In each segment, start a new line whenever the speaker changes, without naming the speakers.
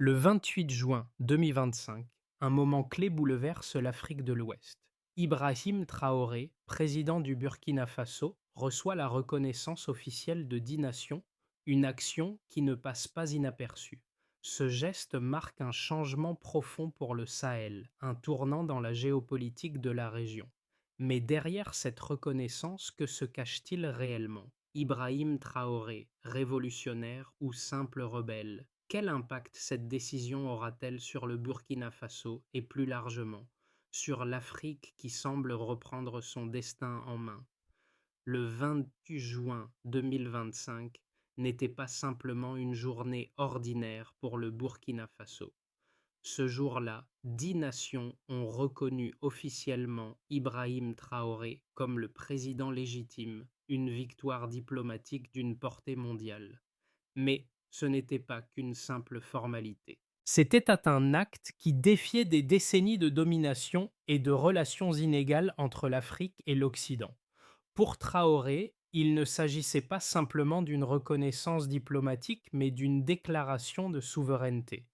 Le 28 juin 2025, un moment clé bouleverse l'Afrique de l'Ouest. Ibrahim Traoré, président du Burkina Faso, reçoit la reconnaissance officielle de 10 nations, une action qui ne passe pas inaperçue. Ce geste marque un changement profond pour le Sahel, un tournant dans la géopolitique de la région. Mais derrière cette reconnaissance, que se cache-t-il réellement? Ibrahim Traoré, révolutionnaire ou simple rebelle? Quel impact cette décision aura-t-elle sur le Burkina Faso et plus largement sur l'Afrique qui semble reprendre son destin en main? Le 28 juin 2025 n'était pas simplement une journée ordinaire pour le Burkina Faso. Ce jour-là, 10 nations ont reconnu officiellement Ibrahim Traoré comme le président légitime, une victoire diplomatique d'une portée mondiale. Mais ce n'était pas qu'une simple formalité. C'était un acte qui défiait des décennies de domination et de relations inégales entre l'Afrique et l'Occident. Pour Traoré, il ne s'agissait pas simplement d'une reconnaissance diplomatique, mais d'une déclaration de souveraineté.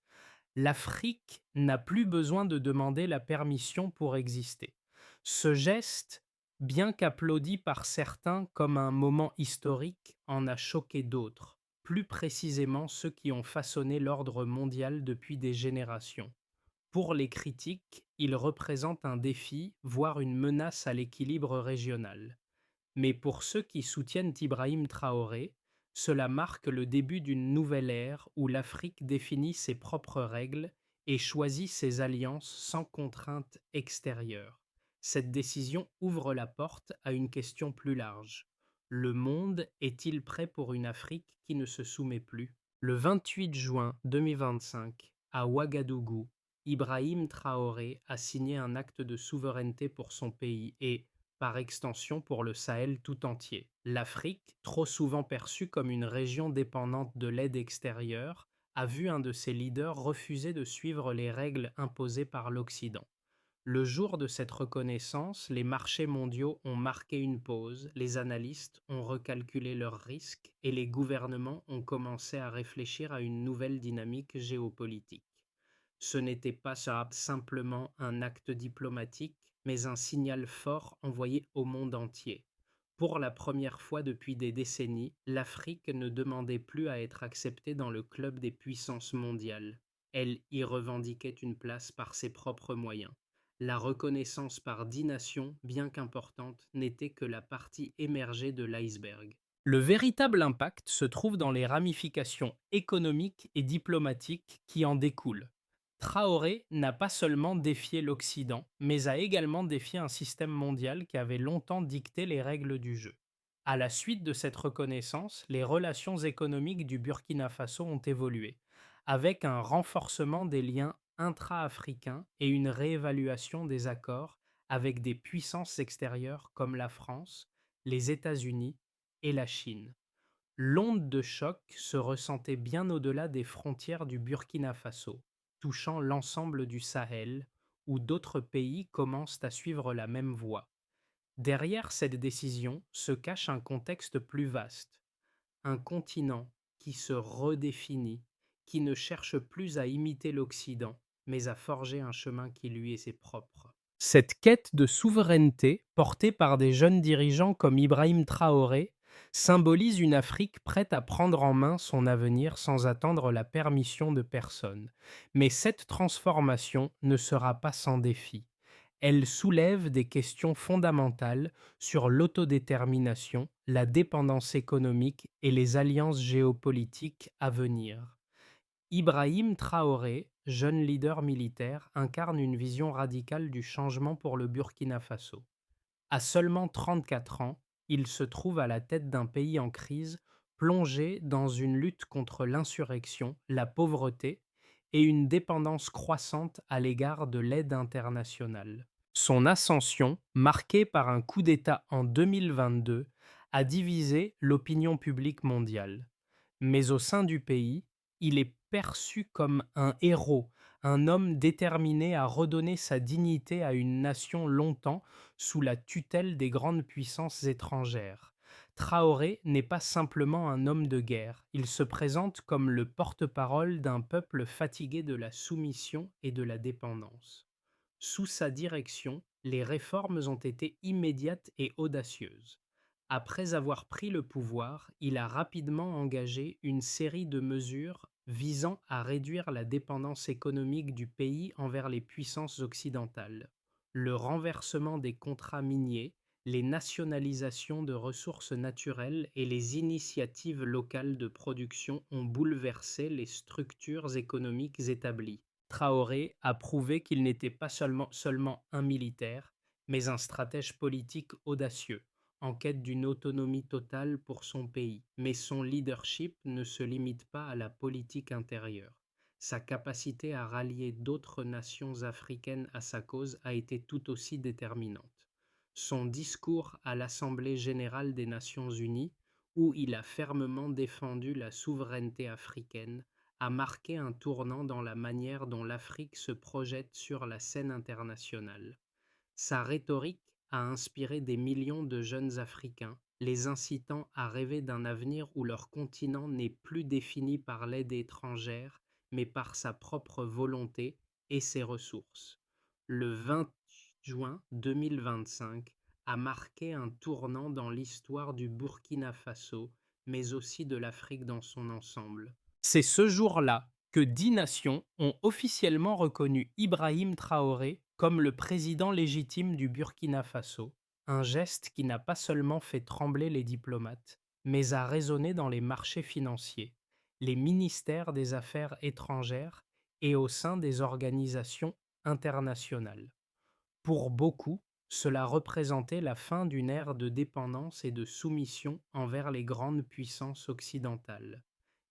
L'Afrique n'a plus besoin de demander la permission pour exister. Ce geste, bien qu'applaudi par certains comme un moment historique, en a choqué d'autres, plus précisément ceux qui ont façonné l'ordre mondial depuis des générations. Pour les critiques, il représente un défi, voire une menace à l'équilibre régional. Mais pour ceux qui soutiennent Ibrahim Traoré, cela marque le début d'une nouvelle ère où l'Afrique définit ses propres règles et choisit ses alliances sans contrainte extérieure. Cette décision ouvre la porte à une question plus large. Le monde est-il prêt pour une Afrique qui ne se soumet plus? Le 28 juin 2025, à Ouagadougou, Ibrahim Traoré a signé un acte de souveraineté pour son pays et, par extension pour le Sahel tout entier. L'Afrique, trop souvent perçue comme une région dépendante de l'aide extérieure, a vu un de ses leaders refuser de suivre les règles imposées par l'Occident. Le jour de cette reconnaissance, les marchés mondiaux ont marqué une pause, les analystes ont recalculé leurs risques et les gouvernements ont commencé à réfléchir à une nouvelle dynamique géopolitique. Ce n'était pas simplement un acte diplomatique, mais un signal fort envoyé au monde entier. Pour la première fois depuis des décennies, l'Afrique ne demandait plus à être acceptée dans le club des puissances mondiales. Elle y revendiquait une place par ses propres moyens. La reconnaissance par 10 nations, bien qu'importante, n'était que la partie émergée de l'iceberg. Le véritable impact se trouve dans les ramifications économiques et diplomatiques qui en découlent. Traoré n'a pas seulement défié l'Occident, mais a également défié un système mondial qui avait longtemps dicté les règles du jeu. À la suite de cette reconnaissance, les relations économiques du Burkina Faso ont évolué, avec un renforcement des liens intra-africains et une réévaluation des accords avec des puissances extérieures comme la France, les États-Unis et la Chine. L'onde de choc se ressentait bien au-delà des frontières du Burkina Faso, touchant l'ensemble du Sahel, où d'autres pays commencent à suivre la même voie. Derrière cette décision se cache un contexte plus vaste, un continent qui se redéfinit, qui ne cherche plus à imiter l'Occident, mais à forger un chemin qui lui est propre. Cette quête de souveraineté, portée par des jeunes dirigeants comme Ibrahim Traoré, symbolise une Afrique prête à prendre en main son avenir sans attendre la permission de personne. Mais cette transformation ne sera pas sans défi. Elle soulève des questions fondamentales sur l'autodétermination, la dépendance économique et les alliances géopolitiques à venir. Ibrahim Traoré, jeune leader militaire, incarne une vision radicale du changement pour le Burkina Faso. À seulement 34 ans, il se trouve à la tête d'un pays en crise, plongé dans une lutte contre l'insurrection, la pauvreté et une dépendance croissante à l'égard de l'aide internationale. Son ascension, marquée par un coup d'État en 2022, a divisé l'opinion publique mondiale. Mais au sein du pays, il est perçu comme un héros, un homme déterminé à redonner sa dignité à une nation longtemps sous la tutelle des grandes puissances étrangères. Traoré n'est pas simplement un homme de guerre, il se présente comme le porte-parole d'un peuple fatigué de la soumission et de la dépendance. Sous sa direction, les réformes ont été immédiates et audacieuses. Après avoir pris le pouvoir, il a rapidement engagé une série de mesures visant à réduire la dépendance économique du pays envers les puissances occidentales. Le renversement des contrats miniers, les nationalisations de ressources naturelles et les initiatives locales de production ont bouleversé les structures économiques établies. Traoré a prouvé qu'il n'était pas seulement un militaire, mais un stratège politique audacieux, en quête d'une autonomie totale pour son pays. Mais son leadership ne se limite pas à la politique intérieure. Sa capacité à rallier d'autres nations africaines à sa cause a été tout aussi déterminante. Son discours à l'Assemblée générale des Nations unies, où il a fermement défendu la souveraineté africaine, a marqué un tournant dans la manière dont l'Afrique se projette sur la scène internationale. Sa rhétorique a inspiré des millions de jeunes Africains, les incitant à rêver d'un avenir où leur continent n'est plus défini par l'aide étrangère, mais par sa propre volonté et ses ressources. Le 20 juin 2025 a marqué un tournant dans l'histoire du Burkina Faso, mais aussi de l'Afrique dans son ensemble. C'est ce jour-là que 10 nations ont officiellement reconnu Ibrahim Traoré comme le président légitime du Burkina Faso, un geste qui n'a pas seulement fait trembler les diplomates, mais a résonné dans les marchés financiers, les ministères des Affaires étrangères et au sein des organisations internationales. Pour beaucoup, cela représentait la fin d'une ère de dépendance et de soumission envers les grandes puissances occidentales.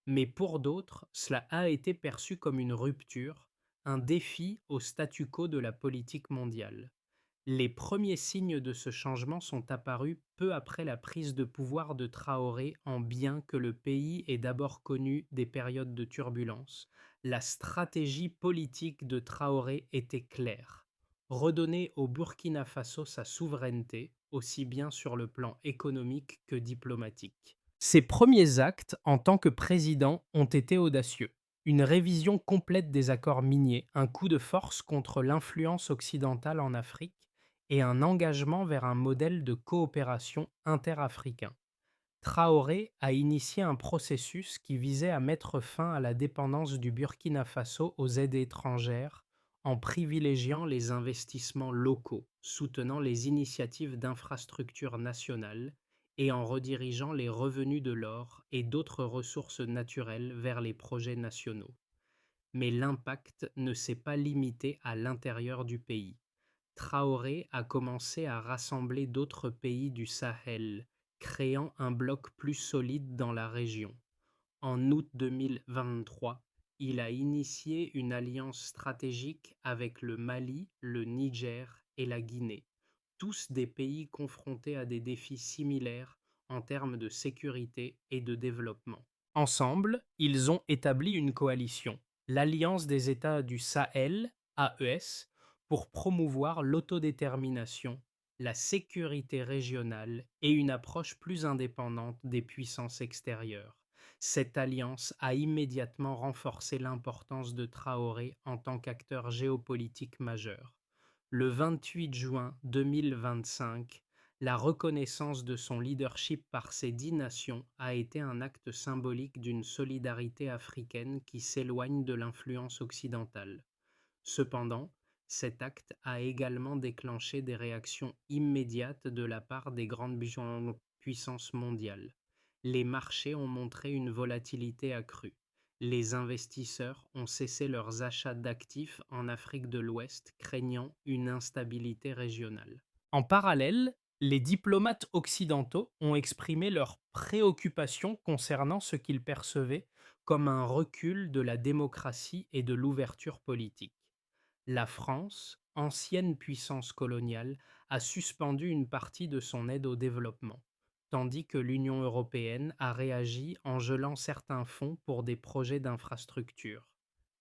Mais pour d'autres, cela a été perçu comme une rupture, un défi au statu quo de la politique mondiale. Les premiers signes de ce changement sont apparus peu après la prise de pouvoir de Traoré, en bien que le pays ait d'abord connu des périodes de turbulence. La stratégie politique de Traoré était claire: redonner au Burkina Faso sa souveraineté, aussi bien sur le plan économique que diplomatique. Ses premiers actes en tant que président ont été audacieux. Une révision complète des accords miniers, un coup de force contre l'influence occidentale en Afrique et un engagement vers un modèle de coopération interafricain. Traoré a initié un processus qui visait à mettre fin à la dépendance du Burkina Faso aux aides étrangères en privilégiant les investissements locaux, soutenant les initiatives d'infrastructures nationales et en redirigeant les revenus de l'or et d'autres ressources naturelles vers les projets nationaux. Mais l'impact ne s'est pas limité à l'intérieur du pays. Traoré a commencé à rassembler d'autres pays du Sahel, créant un bloc plus solide dans la région. En août 2023, il a initié une alliance stratégique avec le Mali, le Niger et la Guinée, tous des pays confrontés à des défis similaires en termes de sécurité et de développement. Ensemble, ils ont établi une coalition, l'Alliance des États du Sahel, AES, pour promouvoir l'autodétermination, la sécurité régionale et une approche plus indépendante des puissances extérieures. Cette alliance a immédiatement renforcé l'importance de Traoré en tant qu'acteur géopolitique majeur. Le 28 juin 2025, la reconnaissance de son leadership par ces 10 nations a été un acte symbolique d'une solidarité africaine qui s'éloigne de l'influence occidentale. Cependant, cet acte a également déclenché des réactions immédiates de la part des grandes puissances mondiales. Les marchés ont montré une volatilité accrue. Les investisseurs ont cessé leurs achats d'actifs en Afrique de l'Ouest, craignant une instabilité régionale. En parallèle, les diplomates occidentaux ont exprimé leurs préoccupations concernant ce qu'ils percevaient comme un recul de la démocratie et de l'ouverture politique. La France, ancienne puissance coloniale, a suspendu une partie de son aide au développement, tandis que l'Union européenne a réagi en gelant certains fonds pour des projets d'infrastructure.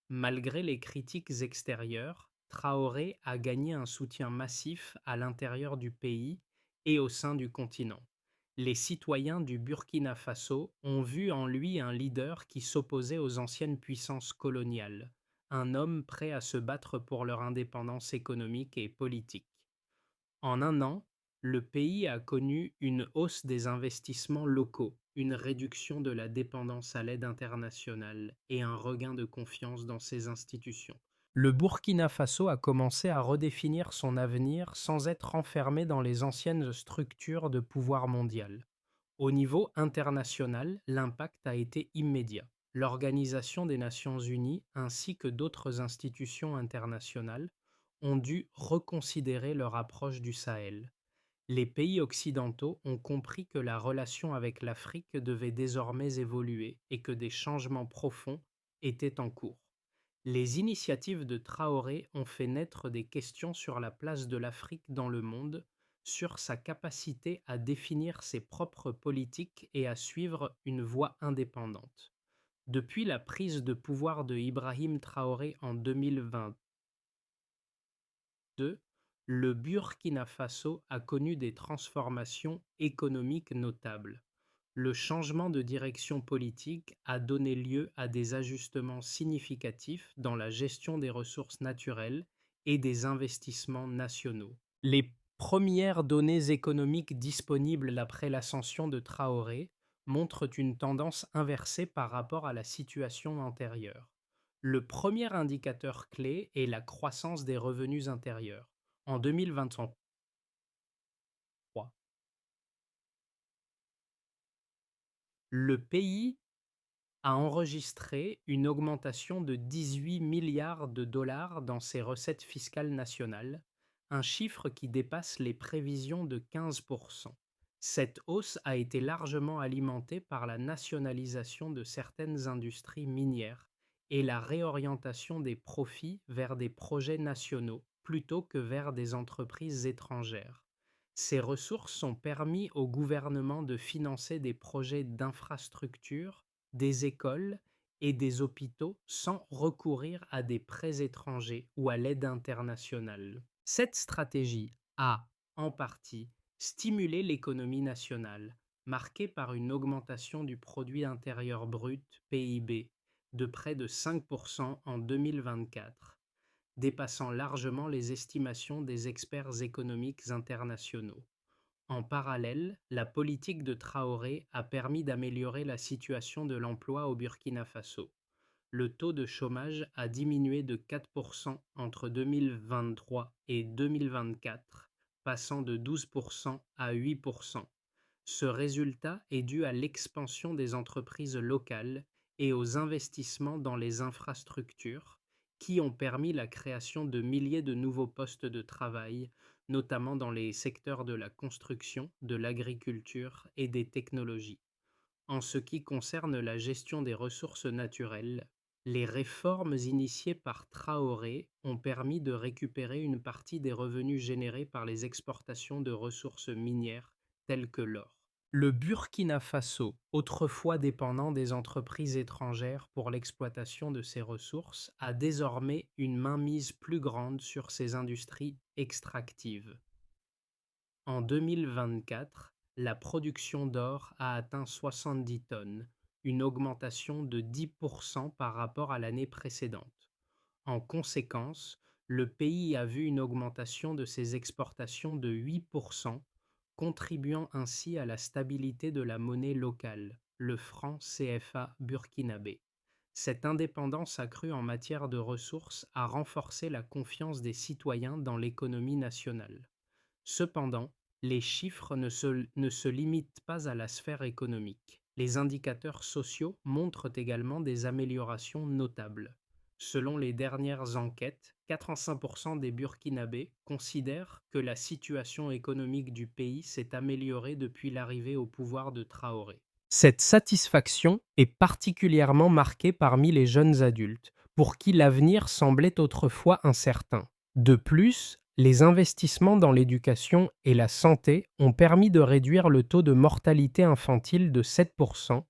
Malgré les critiques extérieures, Traoré a gagné un soutien massif à l'intérieur du pays et au sein du continent. Les citoyens du Burkina Faso ont vu en lui un leader qui s'opposait aux anciennes puissances coloniales, un homme prêt à se battre pour leur indépendance économique et politique. En un an, le pays a connu une hausse des investissements locaux, une réduction de la dépendance à l'aide internationale et un regain de confiance dans ses institutions. Le Burkina Faso a commencé à redéfinir son avenir sans être enfermé dans les anciennes structures de pouvoir mondial. Au niveau international, l'impact a été immédiat. L'Organisation des Nations Unies ainsi que d'autres institutions internationales ont dû reconsidérer leur approche du Sahel. Les pays occidentaux ont compris que la relation avec l'Afrique devait désormais évoluer et que des changements profonds étaient en cours. Les initiatives de Traoré ont fait naître des questions sur la place de l'Afrique dans le monde, sur sa capacité à définir ses propres politiques et à suivre une voie indépendante. Depuis la prise de pouvoir de Ibrahim Traoré en 2022, le Burkina Faso a connu des transformations économiques notables. Le changement de direction politique a donné lieu à des ajustements significatifs dans la gestion des ressources naturelles et des investissements nationaux. Les premières données économiques disponibles après l'ascension de Traoré montrent une tendance inversée par rapport à la situation antérieure. Le premier indicateur clé est la croissance des revenus intérieurs. En 2023, le pays a enregistré une augmentation de 18 milliards de dollars dans ses recettes fiscales nationales, un chiffre qui dépasse les prévisions de 15%. Cette hausse a été largement alimentée par la nationalisation de certaines industries minières et la réorientation des profits vers des projets nationaux plutôt que vers des entreprises étrangères. Ces ressources ont permis au gouvernement de financer des projets d'infrastructure, des écoles et des hôpitaux sans recourir à des prêts étrangers ou à l'aide internationale. Cette stratégie a, en partie, stimulé l'économie nationale, marquée par une augmentation du produit intérieur brut (PIB) de près de 5% en 2024, dépassant largement les estimations des experts économiques internationaux. En parallèle, la politique de Traoré a permis d'améliorer la situation de l'emploi au Burkina Faso. Le taux de chômage a diminué de 4% entre 2023 et 2024, passant de 12% à 8%. Ce résultat est dû à l'expansion des entreprises locales et aux investissements dans les infrastructures qui ont permis la création de milliers de nouveaux postes de travail, notamment dans les secteurs de la construction, de l'agriculture et des technologies. En ce qui concerne la gestion des ressources naturelles, les réformes initiées par Traoré ont permis de récupérer une partie des revenus générés par les exportations de ressources minières telles que l'or. Le Burkina Faso, autrefois dépendant des entreprises étrangères pour l'exploitation de ses ressources, a désormais une mainmise plus grande sur ses industries extractives. En 2024, la production d'or a atteint 70 tonnes, une augmentation de 10% par rapport à l'année précédente. En conséquence, le pays a vu une augmentation de ses exportations de 8%, contribuant ainsi à la stabilité de la monnaie locale, le franc CFA burkinabé. Cette indépendance accrue en matière de ressources a renforcé la confiance des citoyens dans l'économie nationale. Cependant, les chiffres ne se limitent pas à la sphère économique. Les indicateurs sociaux montrent également des améliorations notables. Selon les dernières enquêtes, 85% des Burkinabés considèrent que la situation économique du pays s'est améliorée depuis l'arrivée au pouvoir de Traoré. Cette satisfaction est particulièrement marquée parmi les jeunes adultes, pour qui l'avenir semblait autrefois incertain. De plus, les investissements dans l'éducation et la santé ont permis de réduire le taux de mortalité infantile de 7%,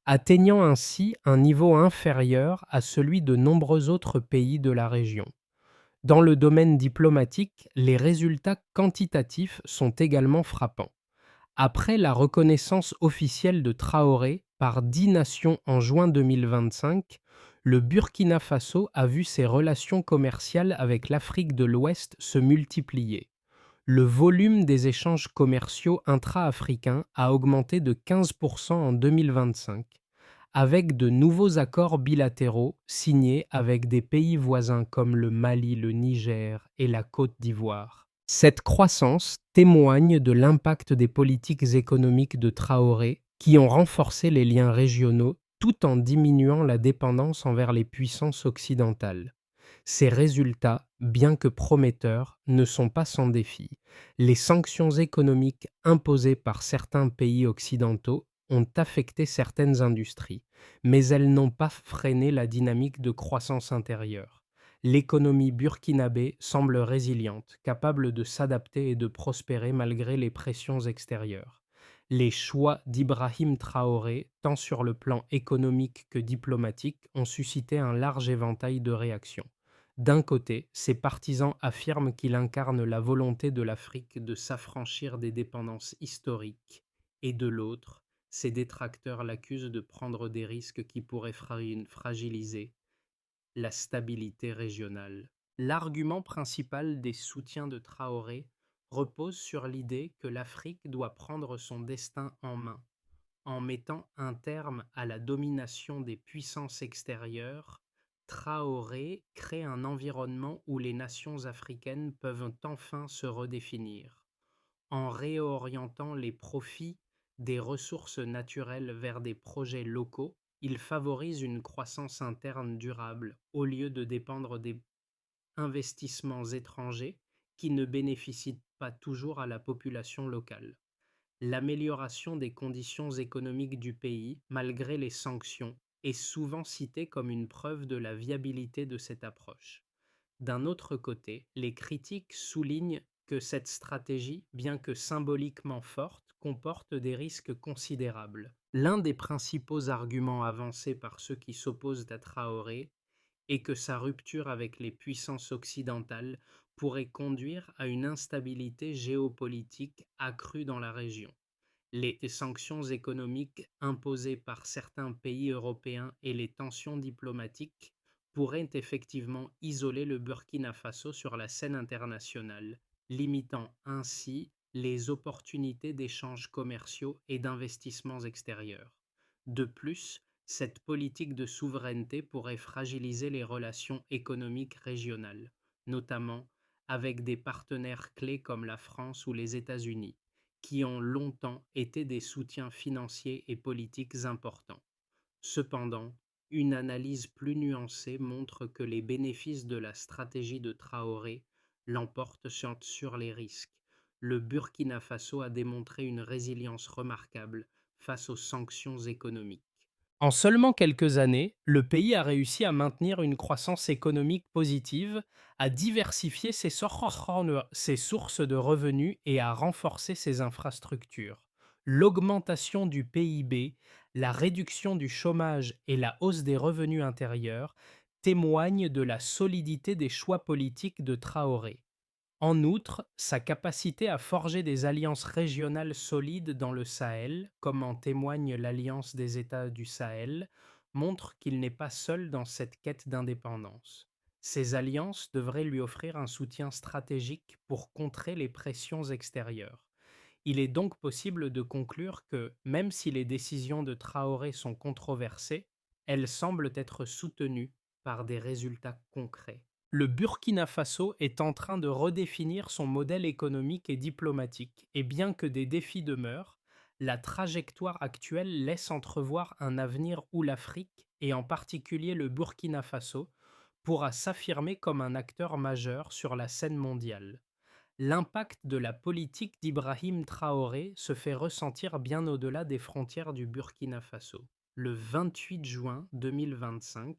atteignant ainsi un niveau inférieur à celui de nombreux autres pays de la région. Dans le domaine diplomatique, les résultats quantitatifs sont également frappants. Après la reconnaissance officielle de Traoré par 10 nations en juin 2025, le Burkina Faso a vu ses relations commerciales avec l'Afrique de l'Ouest se multiplier. Le volume des échanges commerciaux intra-africains a augmenté de 15% en 2025, avec de nouveaux accords bilatéraux signés avec des pays voisins comme le Mali, le Niger et la Côte d'Ivoire. Cette croissance témoigne de l'impact des politiques économiques de Traoré qui ont renforcé les liens régionaux tout en diminuant la dépendance envers les puissances occidentales. Ces résultats, bien que prometteurs, ne sont pas sans défi. Les sanctions économiques imposées par certains pays occidentaux ont affecté certaines industries, mais elles n'ont pas freiné la dynamique de croissance intérieure. L'économie burkinabé semble résiliente, capable de s'adapter et de prospérer malgré les pressions extérieures. Les choix d'Ibrahim Traoré, tant sur le plan économique que diplomatique, ont suscité un large éventail de réactions. D'un côté, ses partisans affirment qu'il incarne la volonté de l'Afrique de s'affranchir des dépendances historiques, et de l'autre, ses détracteurs l'accusent de prendre des risques qui pourraient fragiliser la stabilité régionale. L'argument principal des soutiens de Traoré repose sur l'idée que l'Afrique doit prendre son destin en main, en mettant un terme à la domination des puissances extérieures. Traoré crée un environnement où les nations africaines peuvent enfin se redéfinir. En réorientant les profits des ressources naturelles vers des projets locaux, il favorise une croissance interne durable au lieu de dépendre des investissements étrangers qui ne bénéficient pas toujours à la population locale. L'amélioration des conditions économiques du pays, malgré les sanctions, est souvent citée comme une preuve de la viabilité de cette approche. D'un autre côté, les critiques soulignent que cette stratégie, bien que symboliquement forte, comporte des risques considérables. L'un des principaux arguments avancés par ceux qui s'opposent à Traoré est que sa rupture avec les puissances occidentales pourrait conduire à une instabilité géopolitique accrue dans la région. Les sanctions économiques imposées par certains pays européens et les tensions diplomatiques pourraient effectivement isoler le Burkina Faso sur la scène internationale, limitant ainsi les opportunités d'échanges commerciaux et d'investissements extérieurs. De plus, cette politique de souveraineté pourrait fragiliser les relations économiques régionales, notamment avec des partenaires clés comme la France ou les États-Unis, qui ont longtemps été des soutiens financiers et politiques importants. Cependant, une analyse plus nuancée montre que les bénéfices de la stratégie de Traoré l'emportent sur les risques. Le Burkina Faso a démontré une résilience remarquable face aux sanctions économiques. En seulement quelques années, le pays a réussi à maintenir une croissance économique positive, à diversifier ses sources de revenus et à renforcer ses infrastructures. L'augmentation du PIB, la réduction du chômage et la hausse des revenus intérieurs témoignent de la solidité des choix politiques de Traoré. En outre, sa capacité à forger des alliances régionales solides dans le Sahel, comme en témoigne l'Alliance des États du Sahel, montre qu'il n'est pas seul dans cette quête d'indépendance. Ces alliances devraient lui offrir un soutien stratégique pour contrer les pressions extérieures. Il est donc possible de conclure que, même si les décisions de Traoré sont controversées, elles semblent être soutenues par des résultats concrets. Le Burkina Faso est en train de redéfinir son modèle économique et diplomatique, et bien que des défis demeurent, la trajectoire actuelle laisse entrevoir un avenir où l'Afrique, et en particulier le Burkina Faso, pourra s'affirmer comme un acteur majeur sur la scène mondiale. L'impact de la politique d'Ibrahim Traoré se fait ressentir bien au-delà des frontières du Burkina Faso. Le 28 juin 2025,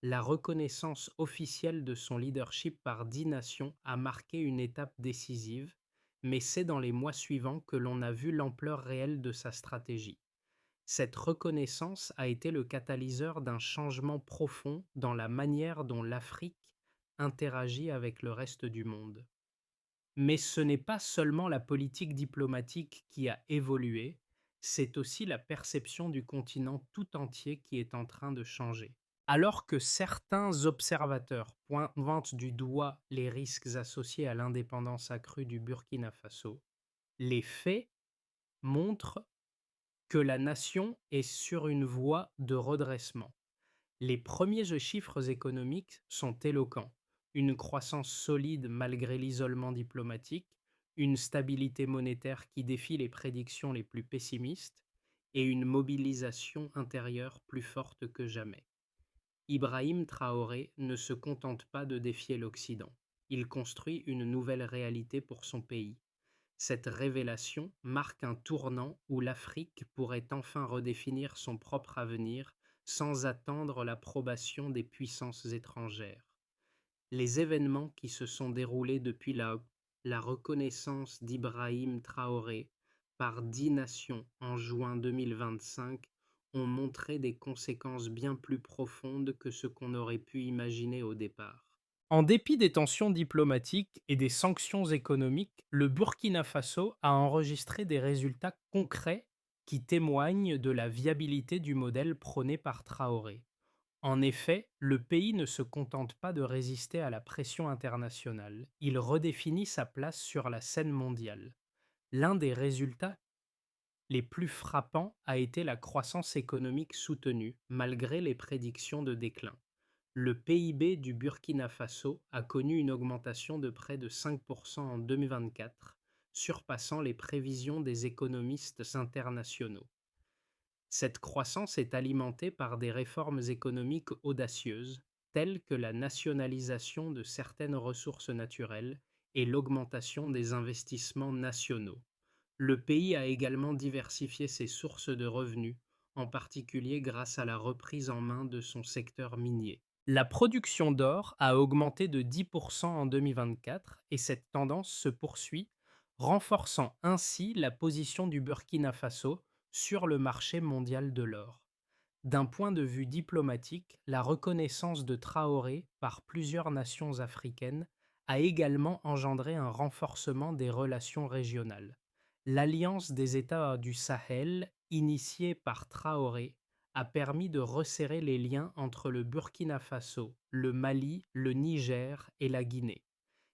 la reconnaissance officielle de son leadership par 10 nations a marqué une étape décisive, mais c'est dans les mois suivants que l'on a vu l'ampleur réelle de sa stratégie. Cette reconnaissance a été le catalyseur d'un changement profond dans la manière dont l'Afrique interagit avec le reste du monde. Mais ce n'est pas seulement la politique diplomatique qui a évolué, c'est aussi la perception du continent tout entier qui est en train de changer. Alors que certains observateurs pointent du doigt les risques associés à l'indépendance accrue du Burkina Faso, les faits montrent que la nation est sur une voie de redressement. Les premiers chiffres économiques sont éloquents. Une croissance solide malgré l'isolement diplomatique, une stabilité monétaire qui défie les prédictions les plus pessimistes et une mobilisation intérieure plus forte que jamais. Ibrahim Traoré ne se contente pas de défier l'Occident. Il construit une nouvelle réalité pour son pays. Cette révélation marque un tournant où l'Afrique pourrait enfin redéfinir son propre avenir sans attendre l'approbation des puissances étrangères. Les événements qui se sont déroulés depuis la reconnaissance d'Ibrahim Traoré par 10 nations en juin 2025 ont montré des conséquences bien plus profondes que ce qu'on aurait pu imaginer au départ. En dépit des tensions diplomatiques et des sanctions économiques, le Burkina Faso a enregistré des résultats concrets qui témoignent de la viabilité du modèle prôné par Traoré. En effet, le pays ne se contente pas de résister à la pression internationale, il redéfinit sa place sur la scène mondiale. L'un des résultats les plus frappants a été la croissance économique soutenue, malgré les prédictions de déclin. Le PIB du Burkina Faso a connu une augmentation de près de 5% en 2024, surpassant les prévisions des économistes internationaux. Cette croissance est alimentée par des réformes économiques audacieuses, telles que la nationalisation de certaines ressources naturelles et l'augmentation des investissements nationaux. Le pays a également diversifié ses sources de revenus, en particulier grâce à la reprise en main de son secteur minier. La production d'or a augmenté de 10% en 2024 et cette tendance se poursuit, renforçant ainsi la position du Burkina Faso sur le marché mondial de l'or. D'un point de vue diplomatique, la reconnaissance de Traoré par plusieurs nations africaines a également engendré un renforcement des relations régionales. L'Alliance des États du Sahel, initiée par Traoré, a permis de resserrer les liens entre le Burkina Faso, le Mali, le Niger et la Guinée.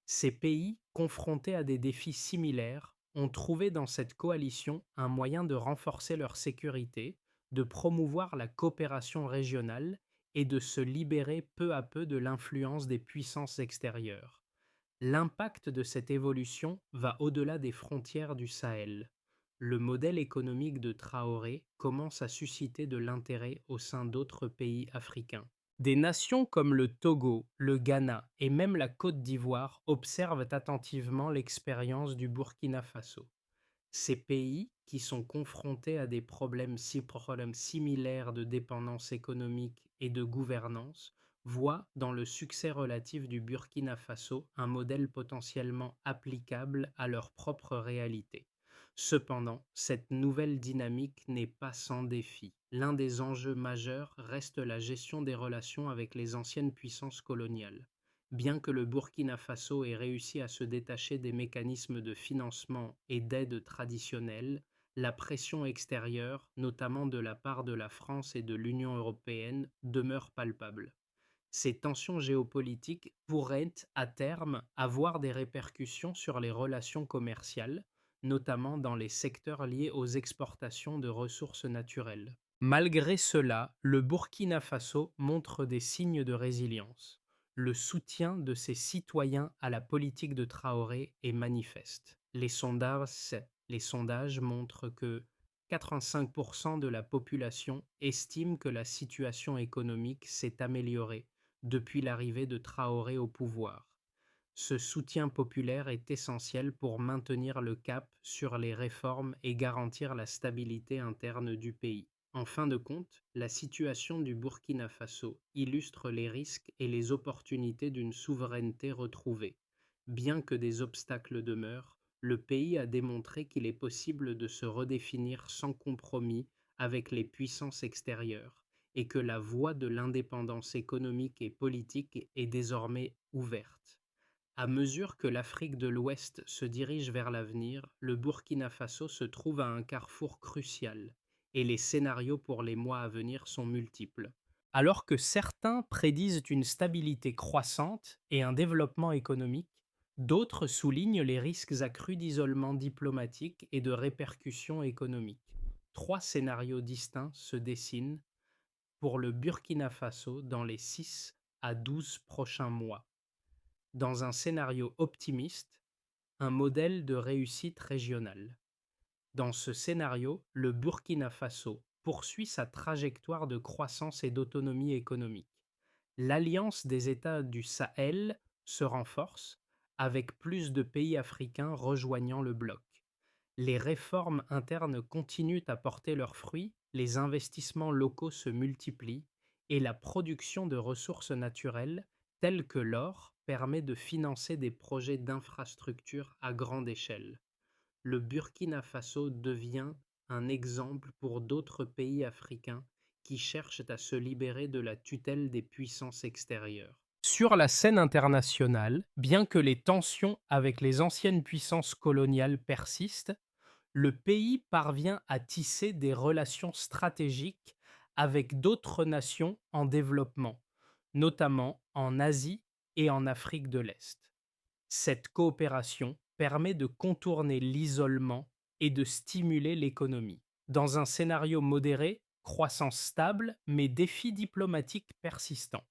Ces pays, confrontés à des défis similaires, ont trouvé dans cette coalition un moyen de renforcer leur sécurité, de promouvoir la coopération régionale et de se libérer peu à peu de l'influence des puissances extérieures. L'impact de cette évolution va au-delà des frontières du Sahel. Le modèle économique de Traoré commence à susciter de l'intérêt au sein d'autres pays africains. Des nations comme le Togo, le Ghana et même la Côte d'Ivoire observent attentivement l'expérience du Burkina Faso. Ces pays, qui sont confrontés à des problèmes similaires de dépendance économique et de gouvernance, voient dans le succès relatif du Burkina Faso un modèle potentiellement applicable à leur propre réalité. Cependant, cette nouvelle dynamique n'est pas sans défi. L'un des enjeux majeurs reste la gestion des relations avec les anciennes puissances coloniales. Bien que le Burkina Faso ait réussi à se détacher des mécanismes de financement et d'aide traditionnels, la pression extérieure, notamment de la part de la France et de l'Union européenne, demeure palpable. Ces tensions géopolitiques pourraient, à terme, avoir des répercussions sur les relations commerciales, notamment dans les secteurs liés aux exportations de ressources naturelles. Malgré cela, le Burkina Faso montre des signes de résilience. Le soutien de ses citoyens à la politique de Traoré est manifeste. Les sondages montrent que 85% de la population estime que la situation économique s'est améliorée depuis l'arrivée de Traoré au pouvoir. Ce soutien populaire est essentiel pour maintenir le cap sur les réformes et garantir la stabilité interne du pays. En fin de compte, la situation du Burkina Faso illustre les risques et les opportunités d'une souveraineté retrouvée. Bien que des obstacles demeurent, le pays a démontré qu'il est possible de se redéfinir sans compromis avec les puissances extérieures et que la voie de l'indépendance économique et politique est désormais ouverte. À mesure que l'Afrique de l'Ouest se dirige vers l'avenir, le Burkina Faso se trouve à un carrefour crucial, et les scénarios pour les mois à venir sont multiples. Alors que certains prédisent une stabilité croissante et un développement économique, d'autres soulignent les risques accrus d'isolement diplomatique et de répercussions économiques. Trois scénarios distincts se dessinent pour le Burkina Faso dans les 6 à 12 prochains mois. Dans un scénario optimiste, un modèle de réussite régionale. Dans ce scénario, le Burkina Faso poursuit sa trajectoire de croissance et d'autonomie économique. L'alliance des États du Sahel se renforce, avec plus de pays africains rejoignant le bloc. Les réformes internes continuent à porter leurs fruits, les investissements locaux se multiplient et la production de ressources naturelles, telles que l'or, permet de financer des projets d'infrastructures à grande échelle. Le Burkina Faso devient un exemple pour d'autres pays africains qui cherchent à se libérer de la tutelle des puissances extérieures. Sur la scène internationale, bien que les tensions avec les anciennes puissances coloniales persistent, le pays parvient à tisser des relations stratégiques avec d'autres nations en développement, notamment en Asie et en Afrique de l'Est. Cette coopération permet de contourner l'isolement et de stimuler l'économie. Dans un scénario modéré, croissance stable mais défis diplomatiques persistants.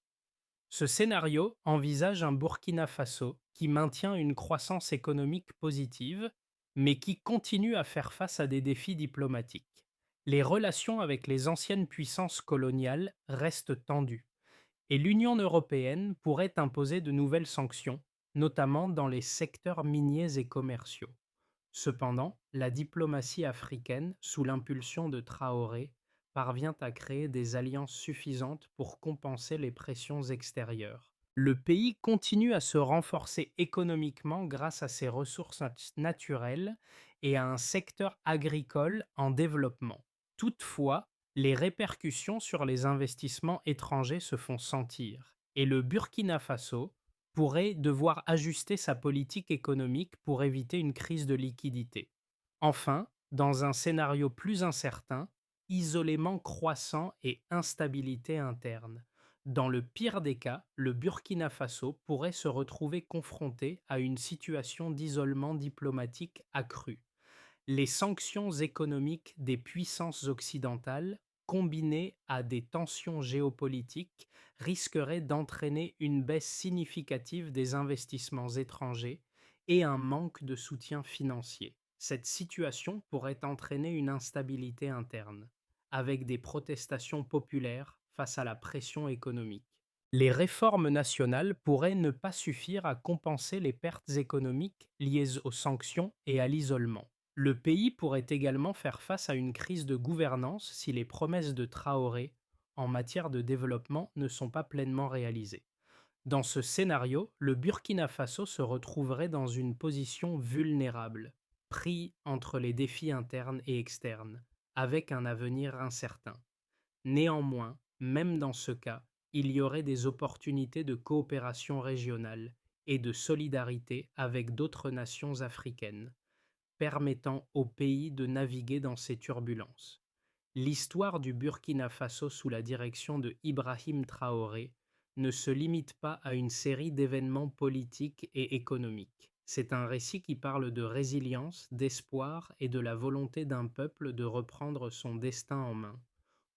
Ce scénario envisage un Burkina Faso qui maintient une croissance économique positive, mais qui continue à faire face à des défis diplomatiques. Les relations avec les anciennes puissances coloniales restent tendues, et l'Union européenne pourrait imposer de nouvelles sanctions, notamment dans les secteurs miniers et commerciaux. Cependant, la diplomatie africaine, sous l'impulsion de Traoré, parvient à créer des alliances suffisantes pour compenser les pressions extérieures. Le pays continue à se renforcer économiquement grâce à ses ressources naturelles et à un secteur agricole en développement. Toutefois, les répercussions sur les investissements étrangers se font sentir, et le Burkina Faso pourrait devoir ajuster sa politique économique pour éviter une crise de liquidité. Enfin, dans un scénario plus incertain, isolement croissant et instabilité interne. Dans le pire des cas, le Burkina Faso pourrait se retrouver confronté à une situation d'isolement diplomatique accrue. Les sanctions économiques des puissances occidentales, combinées à des tensions géopolitiques, risqueraient d'entraîner une baisse significative des investissements étrangers et un manque de soutien financier. Cette situation pourrait entraîner une instabilité interne, avec des protestations populaires face à la pression économique. Les réformes nationales pourraient ne pas suffire à compenser les pertes économiques liées aux sanctions et à l'isolement. Le pays pourrait également faire face à une crise de gouvernance si les promesses de Traoré en matière de développement ne sont pas pleinement réalisées. Dans ce scénario, le Burkina Faso se retrouverait dans une position vulnérable, pris entre les défis internes et externes, avec un avenir incertain. Néanmoins, même dans ce cas, il y aurait des opportunités de coopération régionale et de solidarité avec d'autres nations africaines, permettant au pays de naviguer dans ces turbulences. L'histoire du Burkina Faso sous la direction de Ibrahim Traoré ne se limite pas à une série d'événements politiques et économiques. C'est un récit qui parle de résilience, d'espoir et de la volonté d'un peuple de reprendre son destin en main.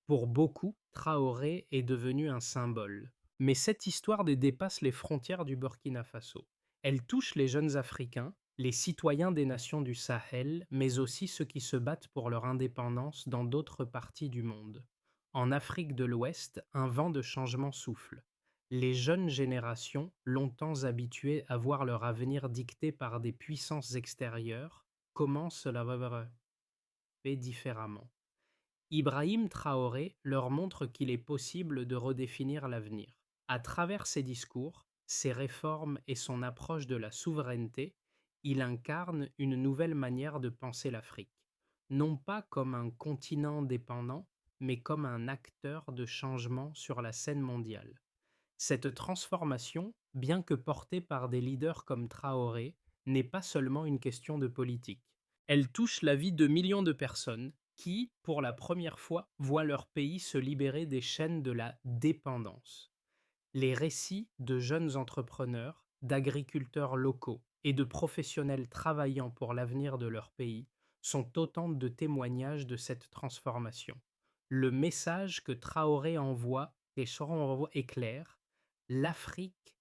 Pour beaucoup, Traoré est devenu un symbole. Mais cette histoire dépasse les frontières du Burkina Faso. Elle touche les jeunes Africains, les citoyens des nations du Sahel, mais aussi ceux qui se battent pour leur indépendance dans d'autres parties du monde. En Afrique de l'Ouest, un vent de changement souffle. Les jeunes générations, longtemps habituées à voir leur avenir dicté par des puissances extérieures, commencent à la voir différemment. Ibrahim Traoré leur montre qu'il est possible de redéfinir l'avenir. À travers ses discours, ses réformes et son approche de la souveraineté, il incarne une nouvelle manière de penser l'Afrique, non pas comme un continent dépendant, mais comme un acteur de changement sur la scène mondiale. Cette transformation bien que portée par des leaders comme Traoré, n'est pas seulement une question de politique. Elle touche la vie de millions de personnes qui, pour la première fois, voient leur pays se libérer des chaînes de la dépendance. Les récits de jeunes entrepreneurs, d'agriculteurs locaux et de professionnels travaillant pour l'avenir de leur pays sont autant de témoignages de cette transformation. Le message que Traoré envoie est clair: l'Afrique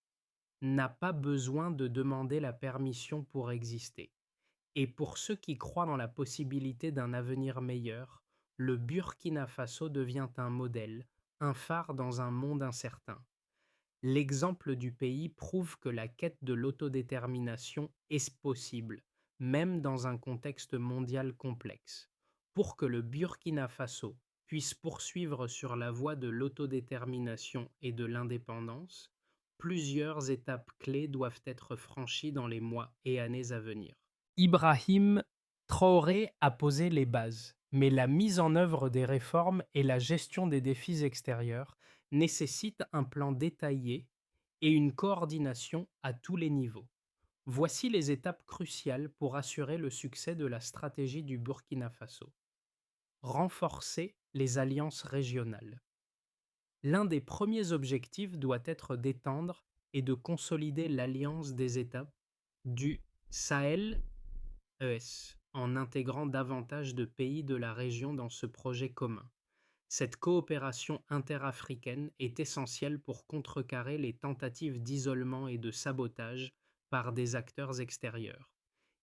n'a pas besoin de demander la permission pour exister. Et pour ceux qui croient dans la possibilité d'un avenir meilleur, le Burkina Faso devient un modèle, un phare dans un monde incertain. L'exemple du pays prouve que la quête de l'autodétermination est possible, même dans un contexte mondial complexe. Pour que le Burkina Faso puisse poursuivre sur la voie de l'autodétermination et de l'indépendance, plusieurs étapes clés doivent être franchies dans les mois et années à venir. Ibrahim Traoré a posé les bases, mais la mise en œuvre des réformes et la gestion des défis extérieurs nécessitent un plan détaillé et une coordination à tous les niveaux. Voici les étapes cruciales pour assurer le succès de la stratégie du Burkina Faso. Renforcer les alliances régionales. L'un des premiers objectifs doit être d'étendre et de consolider l'alliance des États du Sahel ES, en intégrant davantage de pays de la région dans ce projet commun. Cette coopération interafricaine est essentielle pour contrecarrer les tentatives d'isolement et de sabotage par des acteurs extérieurs.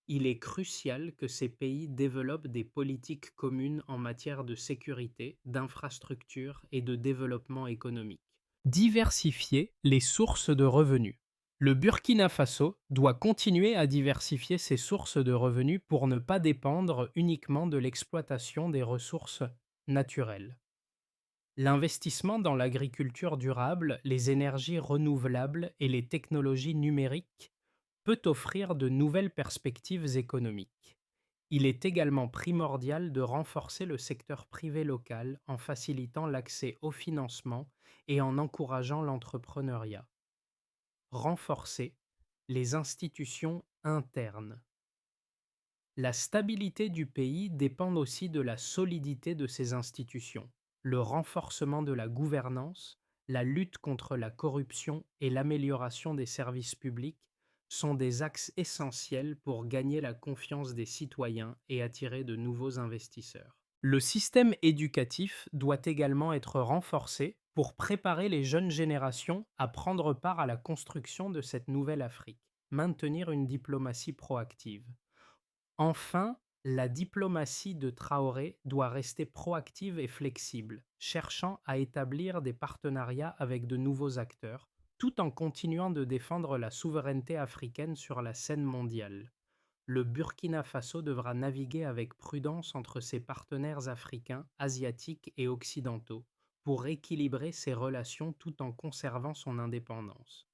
Il est crucial que ces pays développent des politiques communes en matière de sécurité, d'infrastructure et de développement économique. Diversifier les sources de revenus. Le Burkina Faso doit continuer à diversifier ses sources de revenus pour ne pas dépendre uniquement de l'exploitation des ressources naturelles. L'investissement dans l'agriculture durable, les énergies renouvelables et les technologies numériques peut offrir de nouvelles perspectives économiques. Il est également primordial de renforcer le secteur privé local en facilitant l'accès au financement et en encourageant l'entrepreneuriat. Renforcer les institutions internes. La stabilité du pays dépend aussi de la solidité de ses institutions. Le renforcement de la gouvernance, la lutte contre la corruption et l'amélioration des services publics sont des axes essentiels pour gagner la confiance des citoyens et attirer de nouveaux investisseurs. Le système éducatif doit également être renforcé pour préparer les jeunes générations à prendre part à la construction de cette nouvelle Afrique. Maintenir une diplomatie proactive. Enfin, la diplomatie de Traoré doit rester proactive et flexible, cherchant à établir des partenariats avec de nouveaux acteurs, tout en continuant de défendre la souveraineté africaine sur la scène mondiale. Le Burkina Faso devra naviguer avec prudence entre ses partenaires africains, asiatiques et occidentaux pour équilibrer ses relations tout en conservant son indépendance.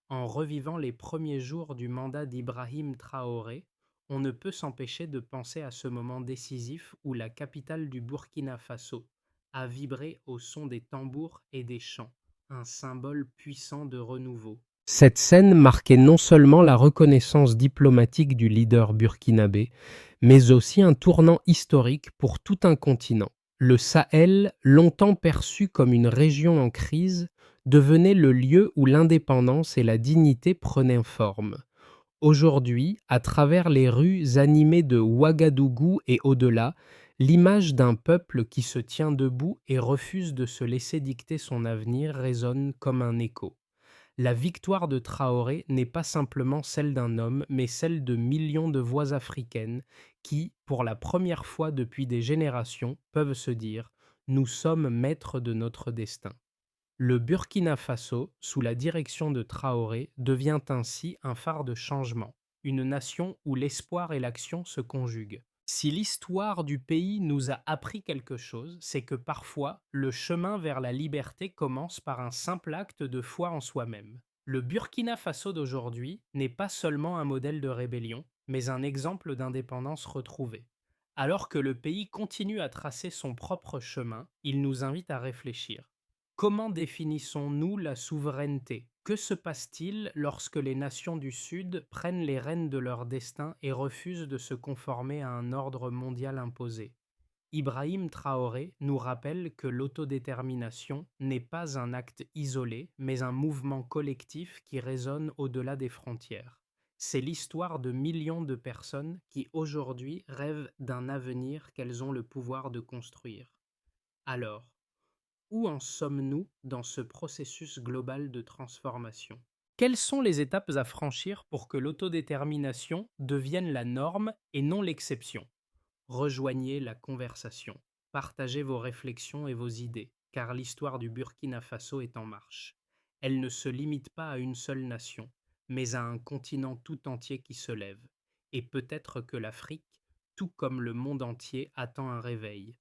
En revivant les premiers jours du mandat d'Ibrahim Traoré, on ne peut s'empêcher de penser à ce moment décisif où la capitale du Burkina Faso a vibré au son des tambours et des chants, un symbole puissant de renouveau. Cette scène marquait non seulement la reconnaissance diplomatique du leader burkinabé, mais aussi un tournant historique pour tout un continent. Le Sahel, longtemps perçu comme une région en crise, devenait le lieu où l'indépendance et la dignité prenaient forme. Aujourd'hui, à travers les rues animées de Ouagadougou et au-delà, l'image d'un peuple qui se tient debout et refuse de se laisser dicter son avenir résonne comme un écho. La victoire de Traoré n'est pas simplement celle d'un homme, mais celle de millions de voix africaines qui, pour la première fois depuis des générations, peuvent se dire: nous sommes maîtres de notre destin. Le Burkina Faso, sous la direction de Traoré, devient ainsi un phare de changement, une nation où l'espoir et l'action se conjuguent. Si l'histoire du pays nous a appris quelque chose, c'est que parfois, le chemin vers la liberté commence par un simple acte de foi en soi-même. Le Burkina Faso d'aujourd'hui n'est pas seulement un modèle de rébellion, mais un exemple d'indépendance retrouvée. Alors que le pays continue à tracer son propre chemin, il nous invite à réfléchir. Comment définissons-nous la souveraineté? Que se passe-t-il lorsque les nations du Sud prennent les rênes de leur destin et refusent de se conformer à un ordre mondial imposé? Ibrahim Traoré nous rappelle que l'autodétermination n'est pas un acte isolé, mais un mouvement collectif qui résonne au-delà des frontières. C'est l'histoire de millions de personnes qui aujourd'hui rêvent d'un avenir qu'elles ont le pouvoir de construire. Alors, où en sommes-nous dans ce processus global de transformation? Quelles sont les étapes à franchir pour que l'autodétermination devienne la norme et non l'exception? Rejoignez la conversation. Partagez vos réflexions et vos idées, car l'histoire du Burkina Faso est en marche. Elle ne se limite pas à une seule nation, mais à un continent tout entier qui se lève. Et peut-être que l'Afrique, tout comme le monde entier, attend un réveil.